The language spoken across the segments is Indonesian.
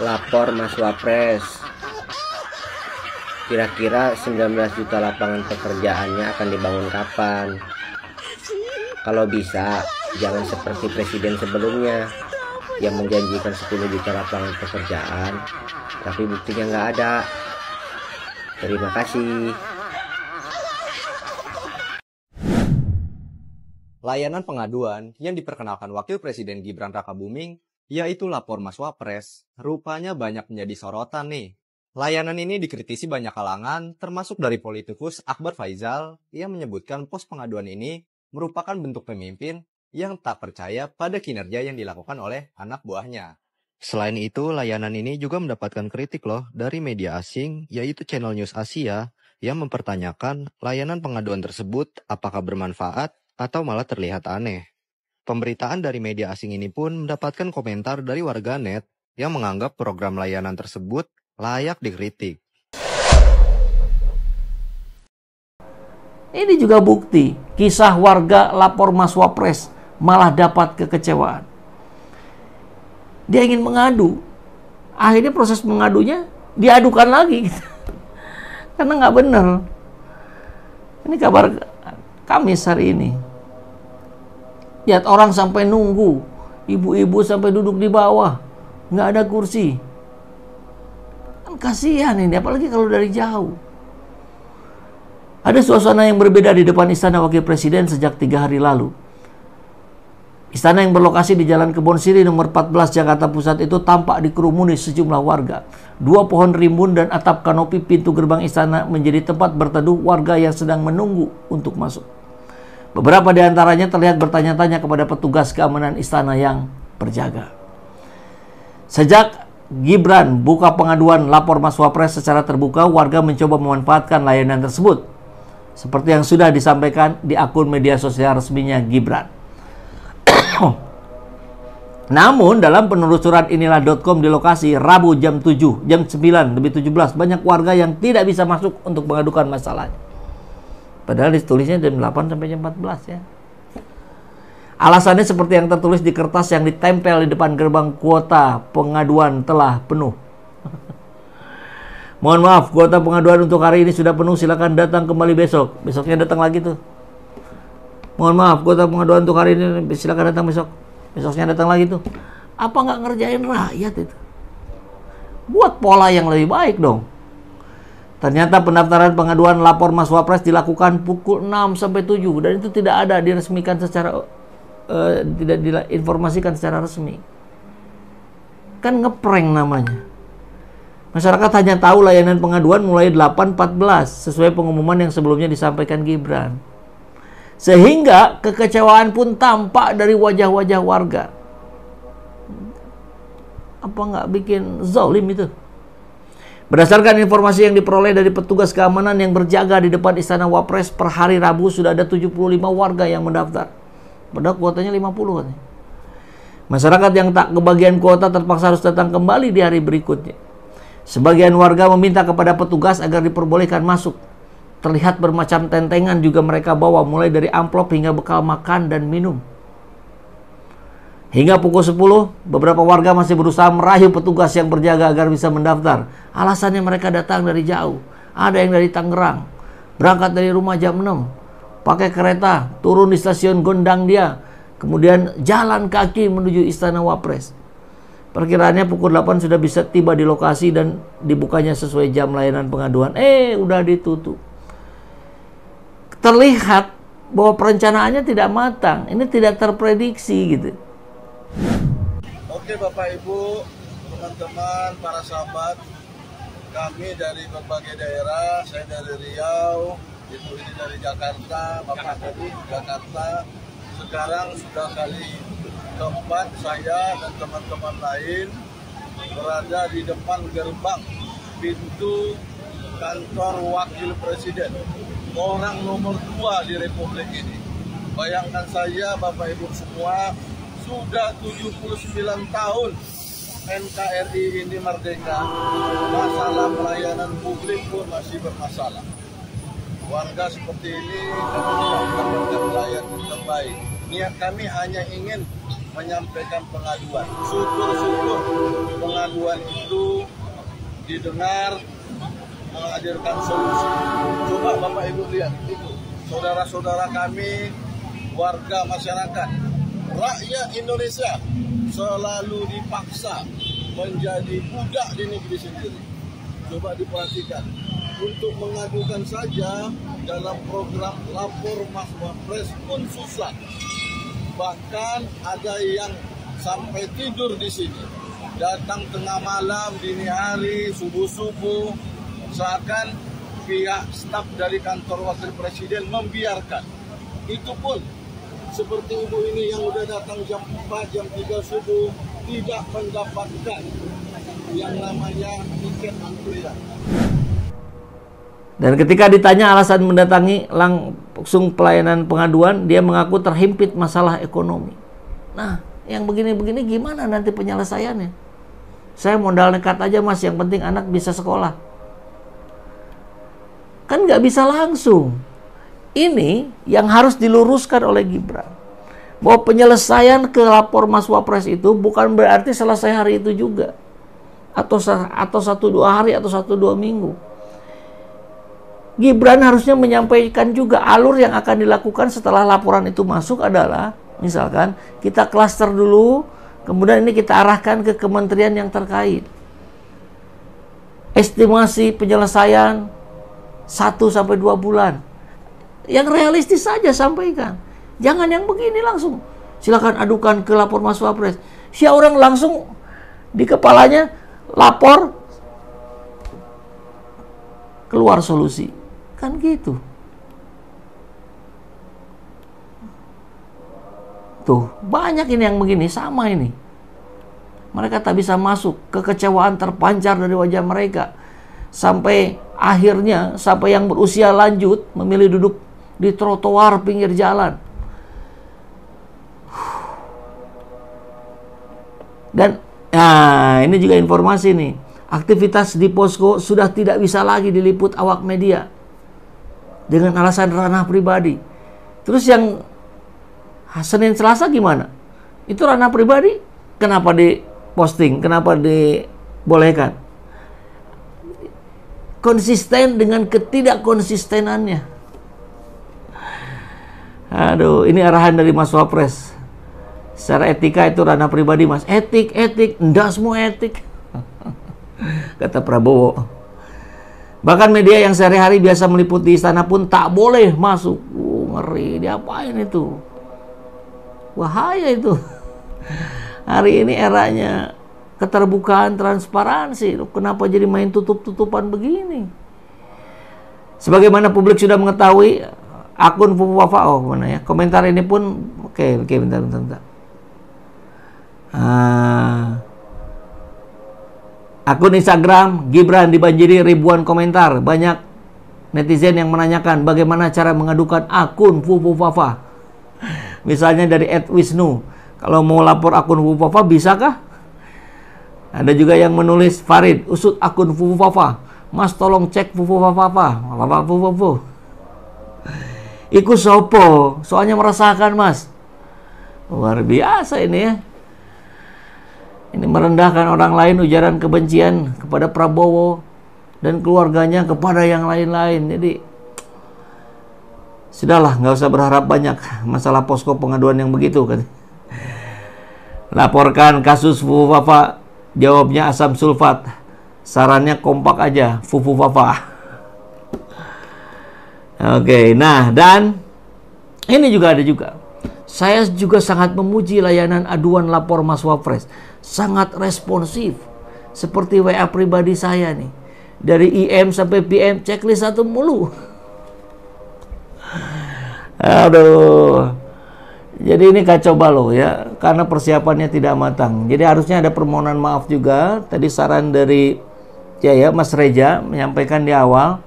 Lapor Mas Wapres. Kira-kira 19 juta lapangan pekerjaannya akan dibangun kapan? Kalau bisa, jangan seperti presiden sebelumnya yang menjanjikan 10 juta lapangan pekerjaan, tapi buktinya nggak ada. Terima kasih. Layanan pengaduan yang diperkenalkan Wakil Presiden Gibran Rakabuming, yaitu Lapor Mas Wapres, rupanya banyak menjadi sorotan nih. Layanan ini dikritisi banyak kalangan, termasuk dari politikus Akbar Faizal, yang menyebutkan pos pengaduan ini merupakan bentuk pemimpin yang tak percaya pada kinerja yang dilakukan oleh anak buahnya. Selain itu, layanan ini juga mendapatkan kritik loh dari media asing, yaitu Channel News Asia, yang mempertanyakan layanan pengaduan tersebut apakah bermanfaat atau malah terlihat aneh. Pemberitaan dari media asing ini pun mendapatkan komentar dari warganet yang menganggap program layanan tersebut layak dikritik. Ini juga bukti kisah warga lapor Mas Wapres malah dapat kekecewaan. Dia ingin mengadu, akhirnya proses mengadunya diadukan lagi, karena nggak benar. Ini kabar Kamis hari ini. Lihat orang sampai nunggu, ibu-ibu sampai duduk di bawah, nggak ada kursi. Kan kasihan ini, apalagi kalau dari jauh. Ada suasana yang berbeda di depan Istana Wakil Presiden sejak 3 hari lalu. Istana yang berlokasi di Jalan Kebon Siri nomor 14 Jakarta Pusat itu tampak dikerumuni sejumlah warga. 2 pohon rimbun dan atap kanopi pintu gerbang istana menjadi tempat berteduh warga yang sedang menunggu untuk masuk. Beberapa di antaranya terlihat bertanya-tanya kepada petugas keamanan istana yang berjaga. Sejak Gibran buka pengaduan lapor Mas Wapres secara terbuka, warga mencoba memanfaatkan layanan tersebut, seperti yang sudah disampaikan di akun media sosial resminya Gibran. Namun dalam penelusuran inilah.com di lokasi Rabu jam 7, jam 9:17 banyak warga yang tidak bisa masuk untuk mengadukan masalahnya. Padahal ditulisnya jam 8 sampai jam 14 ya. Alasannya seperti yang tertulis di kertas yang ditempel di depan gerbang, kuota pengaduan telah penuh. Mohon maaf, kuota pengaduan untuk hari ini sudah penuh, silakan datang kembali besok. Besoknya datang lagi tuh. Mohon maaf, kuota pengaduan untuk hari ini silakan datang besok. Besoknya datang lagi tuh. Apa nggak ngerjain rakyat itu? Buat pola yang lebih baik dong. Ternyata pendaftaran pengaduan lapor Mas Wapres dilakukan pukul 6 sampai 7 dan itu tidak ada diresmikan secara tidak diinformasikan secara resmi. Kan ngeprank namanya. Masyarakat hanya tahu layanan pengaduan mulai 8.14 sesuai pengumuman yang sebelumnya disampaikan Gibran. Sehingga kekecewaan pun tampak dari wajah-wajah warga. Apa nggak bikin zalim itu? Berdasarkan informasi yang diperoleh dari petugas keamanan yang berjaga di depan Istana Wapres, per hari Rabu sudah ada 75 warga yang mendaftar. Padahal kuotanya 50 katanya. Masyarakat yang tak kebagian kuota terpaksa harus datang kembali di hari berikutnya. Sebagian warga meminta kepada petugas agar diperbolehkan masuk. Terlihat bermacam tentengan juga mereka bawa, mulai dari amplop hingga bekal makan dan minum. Hingga pukul 10, beberapa warga masih berusaha merayu petugas yang berjaga agar bisa mendaftar. Alasannya mereka datang dari jauh. Ada yang dari Tangerang, berangkat dari rumah jam 6, pakai kereta, turun di stasiun Gondang dia, kemudian jalan kaki menuju Istana Wapres. Perkiraannya pukul 8 sudah bisa tiba di lokasi dan dibukanya sesuai jam layanan pengaduan. Udah ditutup. Terlihat bahwa perencanaannya tidak matang. Ini tidak terprediksi gitu. Oke Bapak Ibu, teman-teman, para sahabat, kami dari berbagai daerah, saya dari Riau, Ibu ini dari Jakarta, Bapak dari Jakarta. Sekarang sudah kali keempat saya dan teman-teman lain berada di depan gerbang pintu kantor Wakil Presiden, orang nomor 2 di Republik ini. Bayangkan saya, Bapak Ibu semua, sudah 79 tahun NKRI ini merdeka, masalah pelayanan publik pun masih bermasalah. Warga seperti ini kami tidak mendapatkan pelayanan terbaik. Niat kami hanya ingin menyampaikan pengaduan. Syukur-syukur pengaduan itu didengar, menghadirkan solusi. Coba Bapak Ibu lihat itu, saudara-saudara kami, warga masyarakat, rakyat Indonesia selalu dipaksa menjadi budak di negeri sendiri. Coba diperhatikan, untuk mengadukan saja dalam program lapor Mas Wapres pun susah. Bahkan ada yang sampai tidur di sini, datang tengah malam, dini hari, subuh-subuh, seakan pihak staf dari kantor wakil presiden membiarkan. Itu pun seperti ibu ini yang udah datang jam 4, jam 3 subuh, tidak mendapatkan yang namanya tiket antrian. Dan ketika ditanya alasan mendatangi langsung pelayanan pengaduan, dia mengaku terhimpit masalah ekonomi. Nah, yang begini-begini gimana nanti penyelesaiannya? Saya modal nekat aja mas, yang penting anak bisa sekolah. Kan nggak bisa langsung. Ini yang harus diluruskan oleh Gibran. Bahwa penyelesaian ke lapor Mas Wapres itu bukan berarti selesai hari itu juga. Atau 1-2 hari atau 1-2 minggu. Gibran harusnya menyampaikan juga alur yang akan dilakukan setelah laporan itu masuk adalah, misalkan kita klaster dulu, kemudian ini kita arahkan ke kementerian yang terkait. Estimasi penyelesaian 1-2 bulan. Yang realistis saja sampaikan. Jangan yang begini langsung. Silakan adukan ke lapor Mas Wapres. Si orang langsung di kepalanya lapor, keluar solusi. Kan gitu. Tuh, banyak ini yang begini, sama ini. Mereka tak bisa masuk, kekecewaan terpancar dari wajah mereka. Sampai akhirnya, sampai yang berusia lanjut memilih duduk di trotoar pinggir jalan. Dan nah, ini juga informasi nih. Aktivitas di posko sudah tidak bisa lagi diliput awak media dengan alasan ranah pribadi. Terus yang Senin Selasa gimana? Itu ranah pribadi, kenapa diposting? Kenapa dibolehkan? Konsisten dengan ketidakkonsistenannya. Aduh, ini arahan dari Mas Wapres. Secara etika itu ranah pribadi mas. Etik, enggak semua etik. Kata Prabowo. Bahkan media yang sehari-hari biasa meliput di istana pun tak boleh masuk. Ngeri, diapain itu? Bahaya itu. Hari ini eranya keterbukaan, transparansi. Kenapa jadi main tutup-tutupan begini? Sebagaimana publik sudah mengetahui, akun Fufu Wafa, mana ya? Komentar ini pun, oke, bentar. Akun Instagram Gibran dibanjiri ribuan komentar. Banyak netizen yang menanyakan bagaimana cara mengadukan akun Fufu Wafa. Misalnya dari @wisnu, kalau mau lapor akun Fufu Wafa bisakah? Ada juga yang menulis, Farid, usut akun Fufu Wafa. Mas tolong cek Fufu Wafa. Fufu. Iku sopo, soalnya meresahkan mas. Luar biasa ini ya. Ini merendahkan orang lain, ujaran kebencian kepada Prabowo dan keluarganya kepada yang lain-lain. Jadi sudahlah, nggak usah berharap banyak masalah posko pengaduan yang begitu kan. Laporkan kasus Fufu Wafa, jawabnya asam sulfat. Sarannya kompak aja, Fufu Wafa. Oke, nah dan ini juga ada juga. Saya juga sangat memuji layanan aduan lapor Mas Wapres. Sangat responsif. Seperti WA pribadi saya nih. Dari IM sampai PM, checklist satu mulu. Aduh. Jadi ini kacau balau ya. Karena persiapannya tidak matang. Jadi harusnya ada permohonan maaf juga. Tadi saran dari Mas Reja menyampaikan di awal.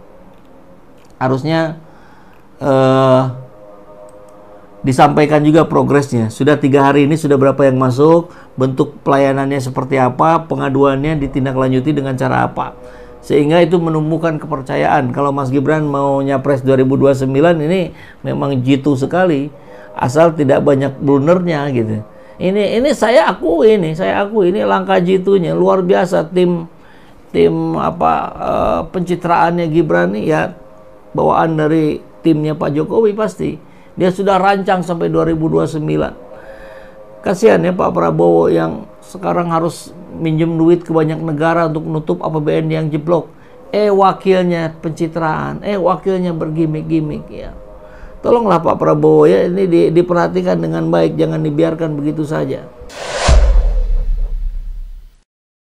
Harusnya disampaikan juga progresnya. Sudah 3 hari ini sudah berapa yang masuk, bentuk pelayanannya seperti apa, pengaduannya ditindaklanjuti dengan cara apa, sehingga itu menumbuhkan kepercayaan. Kalau Mas Gibran mau nyapres 2029 ini memang jitu sekali, asal tidak banyak blundernya gitu. Ini saya akui ini langkah jitunya luar biasa. Tim pencitraannya Gibran nih ya bawaan dari timnya Pak Jokowi pasti. Dia sudah rancang sampai 2029. Kasihan ya Pak Prabowo yang sekarang harus minjem duit ke banyak negara untuk nutup APBN yang jeblok. Wakilnya pencitraan, wakilnya bergimik-gimik ya. Tolonglah Pak Prabowo ya, ini diperhatikan dengan baik, jangan dibiarkan begitu saja.